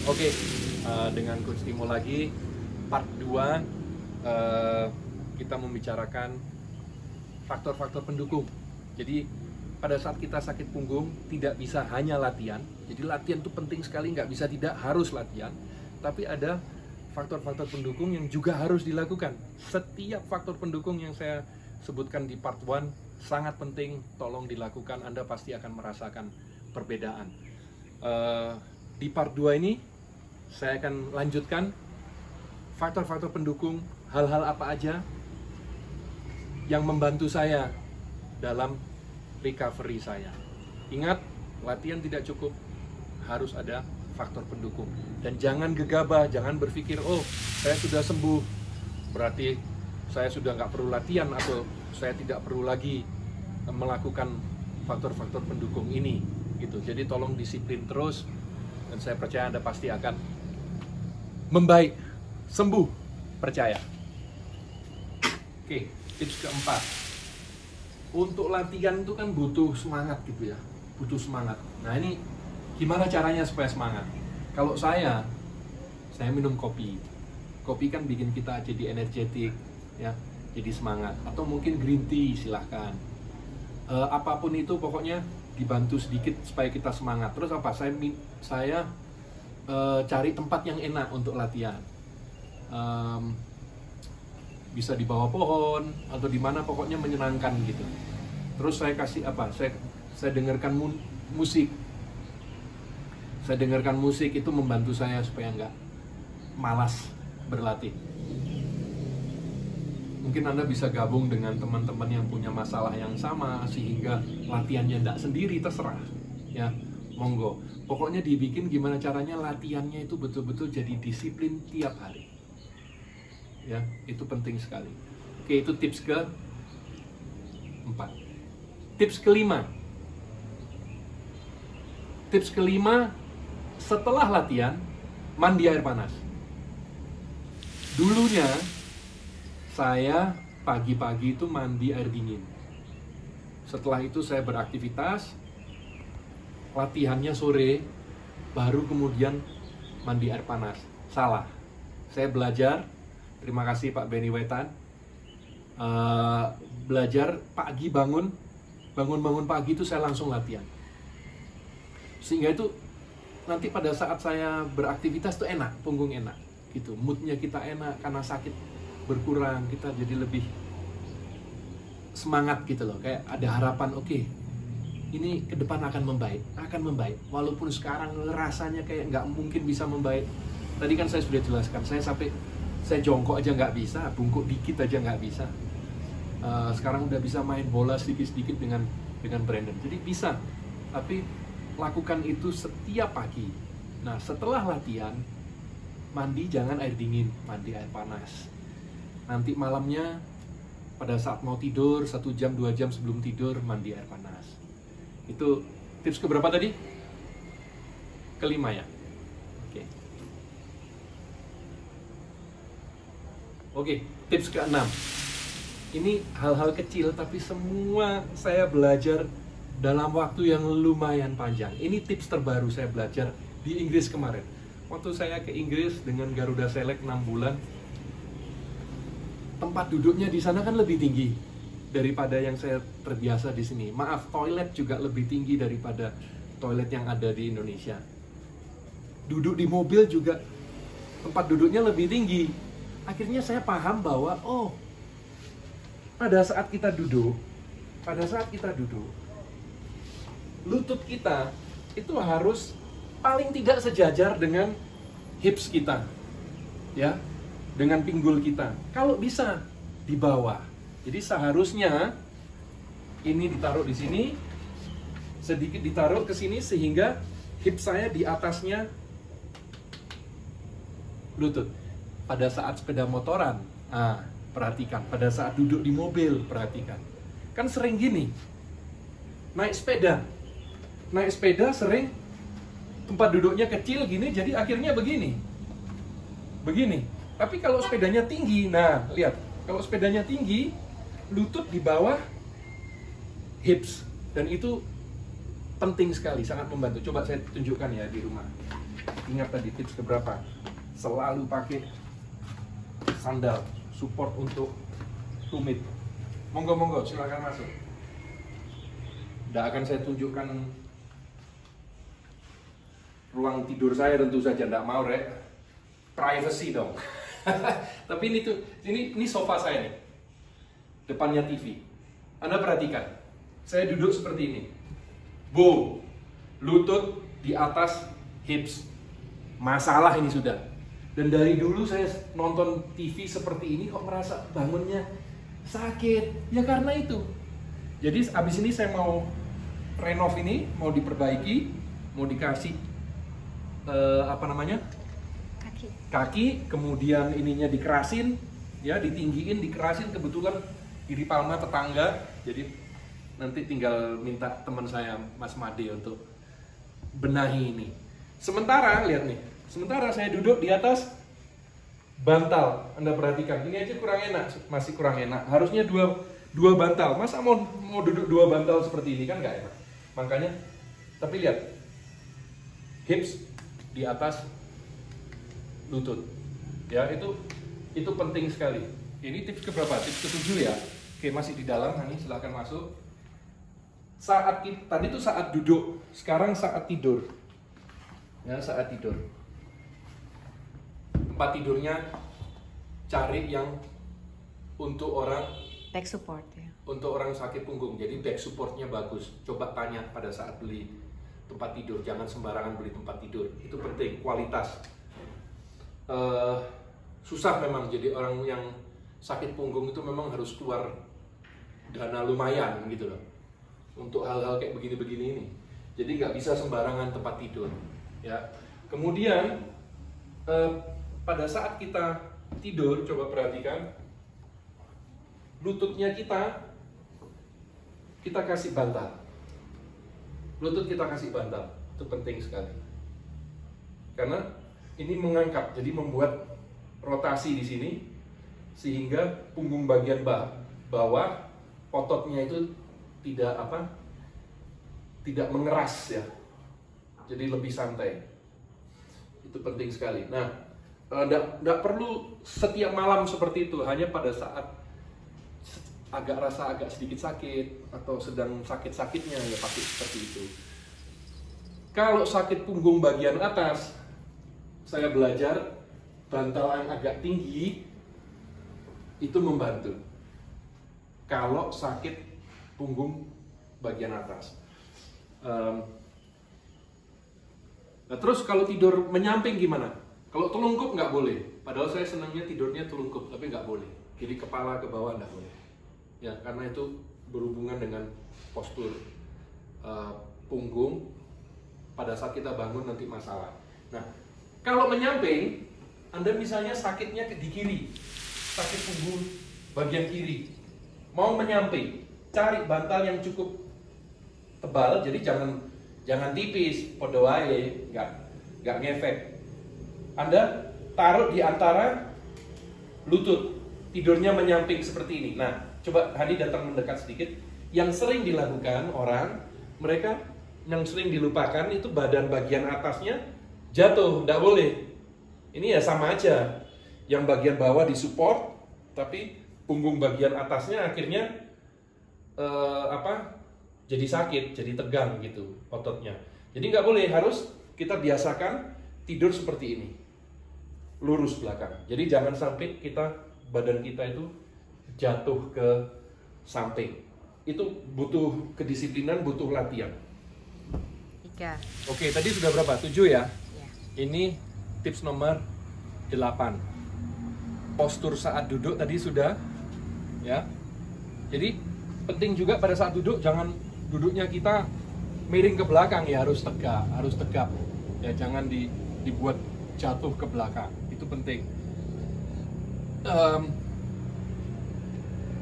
Oke, dengan Coach Timo lagi, part 2 kita membicarakan faktor-faktor pendukung. Jadi pada saat kita sakit punggung tidak bisa hanya latihan. Jadi latihan itu penting sekali, nggak bisa tidak harus latihan. Tapi ada faktor-faktor pendukung yang juga harus dilakukan. Setiap faktor pendukung yang saya sebutkan di part 1 sangat penting, tolong dilakukan. Anda pasti akan merasakan perbedaan. Di part 2 ini saya akan lanjutkan faktor-faktor pendukung, hal-hal apa aja yang membantu saya dalam recovery saya. Ingat, latihan tidak cukup, harus ada faktor pendukung. Dan jangan gegabah, jangan berpikir, oh saya sudah sembuh, berarti saya sudah nggak perlu latihan atau saya tidak perlu lagi melakukan faktor-faktor pendukung ini. Gitu. Jadi tolong disiplin terus, dan saya percaya Anda pasti akan membaik, sembuh, percaya. Oke, tips keempat. Untuk latihan itu kan butuh semangat gitu ya, butuh semangat. Nah ini gimana caranya supaya semangat? Kalau saya minum kopi. Kopi kan bikin kita jadi energetik, ya, jadi semangat. Atau mungkin green tea, silahkan. Apapun itu pokoknya dibantu sedikit supaya kita semangat. Terus apa? Saya cari tempat yang enak untuk latihan. Bisa di bawah pohon atau di mana, pokoknya menyenangkan gitu. Terus saya kasih apa? Saya dengarkan musik. Saya dengarkan musik, itu membantu saya supaya nggak malas berlatih. Mungkin Anda bisa gabung dengan teman-teman yang punya masalah yang sama sehingga latihannya nggak sendiri, terserah ya, monggo. Pokoknya dibikin gimana caranya latihannya itu betul-betul jadi disiplin tiap hari. Ya, itu penting sekali. Oke, itu tips ke-4. Tips kelima. Tips kelima, setelah latihan, mandi air panas. Dulunya, saya pagi-pagi itu mandi air dingin. Setelah itu saya beraktivitas, latihannya sore, baru kemudian mandi air panas. Salah. Saya belajar, terima kasih Pak Benny Wetan, belajar pagi bangun pagi itu saya langsung latihan. Sehingga itu nanti pada saat saya beraktivitas tuh enak, punggung enak gitu, moodnya kita enak karena sakit berkurang, kita jadi lebih semangat gitu loh, kayak ada harapan, oke, ini ke depan akan membaik, walaupun sekarang rasanya kayak nggak mungkin bisa membaik. Tadi kan saya sudah jelaskan, saya jongkok aja nggak bisa, bungkuk dikit aja nggak bisa. Sekarang udah bisa main bola sedikit-sedikit dengan Brandon, jadi bisa, tapi lakukan itu setiap pagi. Nah setelah latihan, mandi jangan air dingin, mandi air panas. Nanti malamnya pada saat mau tidur, 1 jam 2 jam sebelum tidur, mandi air panas. Itu tips keberapa tadi? Kelima ya. Oke, tips ke-6. Ini hal-hal kecil tapi semua saya belajar dalam waktu yang lumayan panjang. Ini tips terbaru saya belajar di Inggris kemarin. Waktu saya ke Inggris dengan Garuda Select 6 bulan, tempat duduknya di sana kan lebih tinggi daripada yang saya terbiasa di sini. Maaf, toilet juga lebih tinggi daripada toilet yang ada di Indonesia. Duduk di mobil juga tempat duduknya lebih tinggi. Akhirnya saya paham bahwa pada saat kita duduk, lutut kita itu harus paling tidak sejajar dengan hips kita, ya, dengan pinggul kita. Kalau bisa di bawah. Jadi seharusnya ini ditaruh di sini, sedikit ditaruh ke sini sehingga hips saya di atasnya lutut. Pada saat sepeda motoran, perhatikan. Pada saat duduk di mobil, perhatikan. Kan sering gini, naik sepeda sering tempat duduknya kecil gini, jadi akhirnya begini. Tapi kalau sepedanya tinggi, nah lihat, kalau sepedanya tinggi, lutut di bawah hips, dan itu penting sekali, sangat membantu. Coba saya tunjukkan ya di rumah. Ingat tadi tips keberapa? Selalu pakai sandal support untuk tumit. Monggo silakan masuk. Tidak akan saya tunjukkan ruang tidur saya, tentu saja tidak mau, Rek. Privacy dong. Tapi ini sofa saya nih, depannya TV. Anda perhatikan, saya duduk seperti ini. Boom, lutut di atas hips. Masalah ini sudah. Dan dari dulu saya nonton TV seperti ini kok merasa bangunnya sakit. Ya karena itu. Jadi abis ini saya mau renov ini, mau diperbaiki, mau dikasih kaki, kemudian ininya dikerasin, ya ditinggiin, dikerasin. Kebetulan di Palma tetangga, jadi nanti tinggal minta teman saya Mas Made untuk benahi ini. Sementara lihat nih, sementara saya duduk di atas bantal. Anda perhatikan, ini aja kurang enak, masih kurang enak. Harusnya dua bantal. Masa mau duduk dua bantal seperti ini kan nggak enak. Makanya, tapi lihat, hips di atas lutut. Ya, itu penting sekali. Ini tips keberapa? Tips ke-7 ya. Oke, masih di dalam, Hani, silahkan masuk. Tadi itu saat duduk, sekarang saat tidur. Ya, saat tidur. Tempat tidurnya cari yang untuk orang back support ya. Untuk orang sakit punggung. Jadi back supportnya bagus. Coba tanya pada saat beli tempat tidur, jangan sembarangan beli tempat tidur. Itu penting, kualitas. Susah memang jadi orang yang sakit punggung itu memang harus keluar dana lumayan gitu loh untuk hal-hal kayak begini-begini ini. Jadi nggak bisa sembarangan tempat tidur. Ya. Kemudian pada saat kita tidur, coba perhatikan lututnya kita kasih bantal. Lutut kita kasih bantal, itu penting sekali. Karena ini mengangkat, jadi membuat rotasi di sini sehingga punggung bagian bawah ototnya itu tidak mengeras ya. Jadi lebih santai. Itu penting sekali. Nah, tidak perlu setiap malam seperti itu, hanya pada saat rasa agak sedikit sakit atau sedang sakit-sakitnya ya pakai seperti itu. Kalau sakit punggung bagian atas, saya belajar bantal yang agak tinggi itu membantu. Kalau sakit punggung bagian atas. Nah, terus kalau tidur menyamping gimana? Kalau telungkup nggak boleh. Padahal saya senangnya tidurnya telungkup, tapi nggak boleh. Jadi kepala ke bawah nggak boleh. Ya, karena itu berhubungan dengan postur punggung. Pada saat kita bangun nanti masalah. Nah, kalau menyamping, Anda misalnya sakitnya di kiri, sakit punggung bagian kiri, mau menyamping, cari bantal yang cukup tebal, jadi jangan tipis, podo wae, nggak ngefek. Anda taruh di antara lutut, tidurnya menyamping seperti ini. Nah, coba Hani datang mendekat sedikit. Yang sering dilakukan orang, mereka yang sering dilupakan itu badan bagian atasnya jatuh, tidak boleh. Ini ya sama aja, yang bagian bawah disupport, tapi punggung bagian atasnya akhirnya jadi sakit, jadi tegang gitu ototnya. Jadi nggak boleh, harus kita biasakan tidur seperti ini, lurus belakang. Jadi jangan sampai badan kita itu jatuh ke samping. Itu butuh kedisiplinan, butuh latihan. 3. Oke, tadi sudah berapa? 7 ya? Ya. Ini tips nomor 8. Postur saat duduk tadi sudah, ya. Jadi penting juga pada saat duduk, jangan duduknya kita miring ke belakang ya, harus tegap. Ya, jangan dibuat jatuh ke belakang. Itu penting.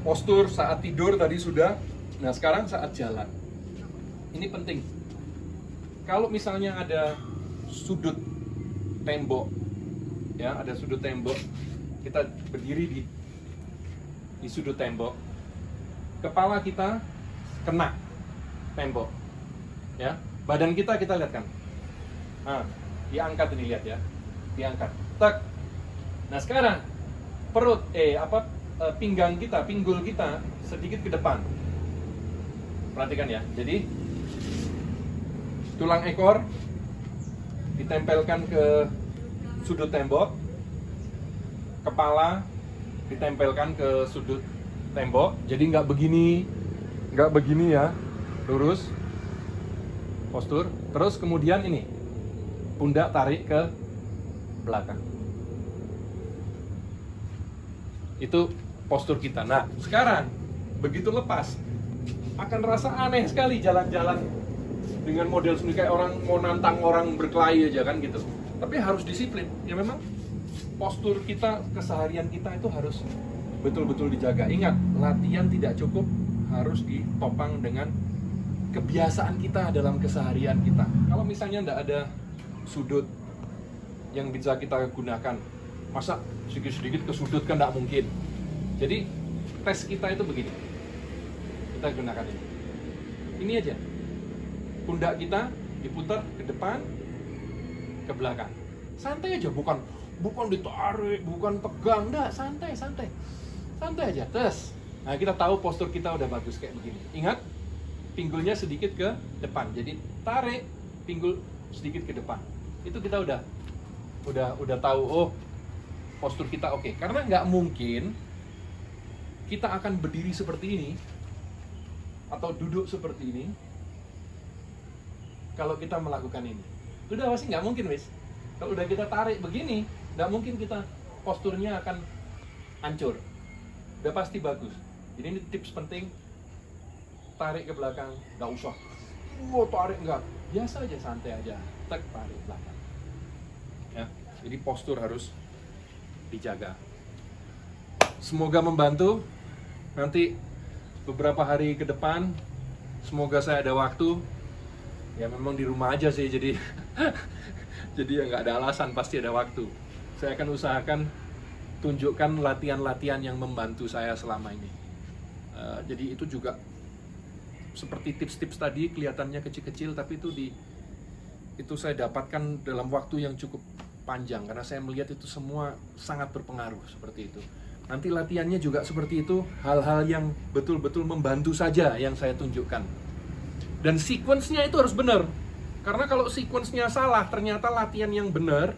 Postur saat tidur tadi sudah. Nah, sekarang saat jalan. Ini penting. Kalau misalnya ada sudut tembok, ya, ada sudut tembok, kita berdiri di sudut tembok, kepala kita kena tembok, ya, badan kita lihat kan, nah, Diangkat ini, lihat ya. Diangkat. Tek. Nah, sekarang perut pinggang kita, pinggul kita sedikit ke depan. Perhatikan ya. Jadi tulang ekor ditempelkan ke sudut tembok. Kepala ditempelkan ke sudut tembok. Jadi nggak begini ya. Lurus. Postur. Terus kemudian ini. Pundak tarik ke belakang. Itu postur kita. Nah, sekarang begitu lepas akan rasa aneh sekali jalan-jalan dengan model sendiri, kayak orang mau nantang orang berkelahi aja kan gitu. Tapi harus disiplin. Ya memang postur kita, keseharian kita itu harus betul-betul dijaga. Ingat, latihan tidak cukup, harus ditopang dengan kebiasaan kita dalam keseharian kita. Kalau misalnya tidak ada sudut yang bisa kita gunakan, masa sedikit-sedikit ke sudut kan tidak mungkin. Jadi tes kita itu begini, kita gunakan ini. Ini aja, pundak kita diputar ke depan, ke belakang. Santai aja, bukan ditarik, bukan pegang, enggak, santai aja. Terus, nah kita tahu postur kita udah bagus kayak begini. Ingat, pinggulnya sedikit ke depan. Jadi tarik pinggul sedikit ke depan. Itu kita udah tahu, oh postur kita oke. Karena nggak mungkin kita akan berdiri seperti ini atau duduk seperti ini kalau kita melakukan ini. Udah pasti nggak mungkin, wis. Kalau udah kita tarik begini, nggak mungkin kita posturnya akan hancur. Udah pasti bagus. Jadi ini tips penting, tarik ke belakang, nggak usah. Tarik enggak, biasa aja, santai aja, tek, tarik belakang. Ya, jadi postur harus dijaga. Semoga membantu. Nanti beberapa hari ke depan, semoga saya ada waktu. Ya memang di rumah aja sih, jadi jadi ya nggak ada alasan, pasti ada waktu. Saya akan usahakan tunjukkan latihan-latihan yang membantu saya selama ini. Jadi itu juga seperti tips-tips tadi, kelihatannya kecil-kecil, tapi itu saya dapatkan dalam waktu yang cukup panjang, karena saya melihat itu semua sangat berpengaruh seperti itu. Nanti latihannya juga seperti itu, hal-hal yang betul-betul membantu saja yang saya tunjukkan. Dan sequence-nya itu harus benar. Karena kalau sequence-nya salah, ternyata latihan yang benar,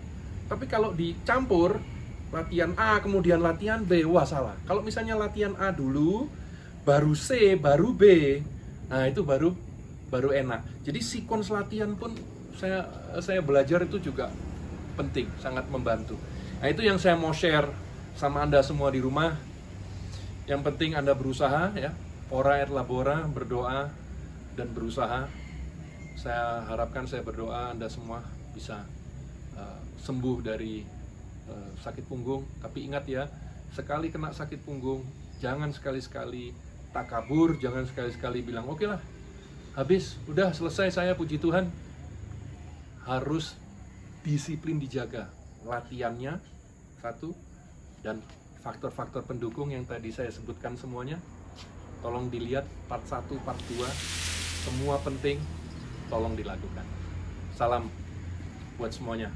tapi kalau dicampur, latihan A, kemudian latihan B, wah salah. Kalau misalnya latihan A dulu, baru C, baru B, nah itu baru enak. Jadi sequence latihan pun saya belajar itu juga penting, sangat membantu. Nah itu yang saya mau share sama Anda semua di rumah. Yang penting Anda berusaha ya, ora et labora, berdoa dan berusaha. Saya harapkan, saya berdoa Anda semua bisa sembuh dari sakit punggung. Tapi ingat ya, sekali kena sakit punggung, jangan sekali-sekali takabur, jangan sekali-sekali bilang oke lah, habis, udah selesai saya, puji Tuhan. Harus disiplin dijaga latihannya, satu, dan faktor-faktor pendukung yang tadi saya sebutkan semuanya. Tolong dilihat part 1, part 2, semua penting, tolong dilakukan. Salam buat semuanya.